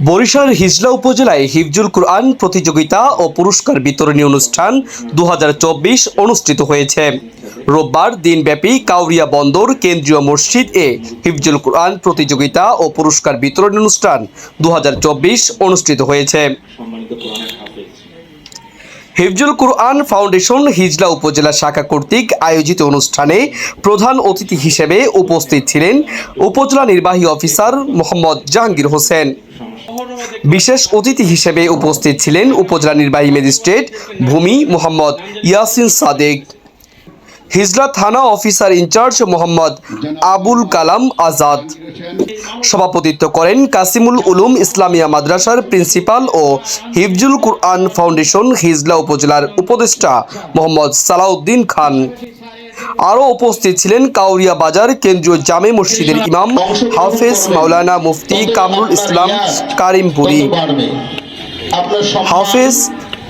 বরিশালের হিজলা উপজেলায় হিফজুল কুরআন প্রতিযোগিতা ও পুরস্কার বিতরণী অনুষ্ঠান 2024 অনুষ্ঠিত হয়েছে। রোববার দিনব্যাপী কাউরিয়া বন্দর কেন্দ্রীয় মসজিদ এ হিফজুল কুরআন প্রতিযোগিতা ও পুরস্কার বিতরণী অনুষ্ঠান 2024 অনুষ্ঠিত হয়েছে। হিফজুল কুরআন ফাউন্ডেশন হিজলা উপজেলা শাখা কর্তৃক আয়োজিত অনুষ্ঠানে প্রধান অতিথি হিসেবে উপস্থিত ছিলেন উপজেলা নির্বাহী অফিসার মোহাম্মদ জাহাঙ্গীর হোসেন। বিশেষ অতিথি হিসেবে উপস্থিত ছিলেন উপজেলা নির্বাহী ম্যাজিস্ট্রেট ভূমি মোহাম্মদ ইয়াসিন সাদেক, হিজলা থানা অফিসার ইনচার্জ মোহাম্মদ আবুল কালাম আজাদ। সভাপতিত্ব করেন কাসিমুল উলুম ইসলামিয়া মাদ্রাসার প্রিন্সিপাল ও হিফজুল কুরআন ফাউন্ডেশন হিজলা উপজেলার উপদেষ্টা মোহাম্মদ সালাউদ্দিন খান। আরও উপস্থিত ছিলেন কাউরিয়া বাজার কেন্দ্রীয় জামে মসজিদের ইমাম হাফেজ মাওলানা মুফতি কামরুল ইসলাম কারিমপুরি, হাফেজ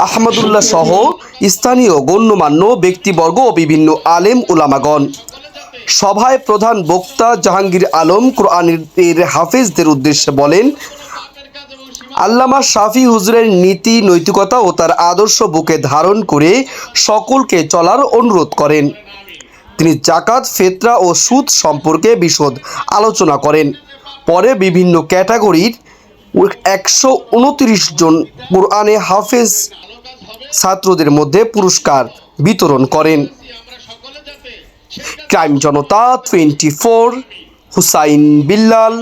আহমদুল্লাহ সহ স্থানীয় গণ্যমান্য ব্যক্তিবর্গ ও বিভিন্ন আলেম উলামাগণ। সভায় প্রধান বক্তা জাহাঙ্গীর আলম কোরআনের হাফেজদের উদ্দেশ্যে বলেন, আল্লামা শাফি হুজুরের নীতি নৈতিকতা ও তার আদর্শ বুকে ধারণ করে সকলকে চলার অনুরোধ করেন। তিনি জাকাত, ফিতরা ও সুদ সম্পর্কে বিশদ আলোচনা করেন। পরে বিভিন্ন ক্যাটাগরির 129 জন কোরআনে হাফেজ ছাত্রদের মধ্যে পুরস্কার বিতরণ করেন। ক্রাইম জনতা 24, হুসাইন বিল্লাল,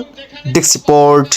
ডেস্ক রিপোর্ট।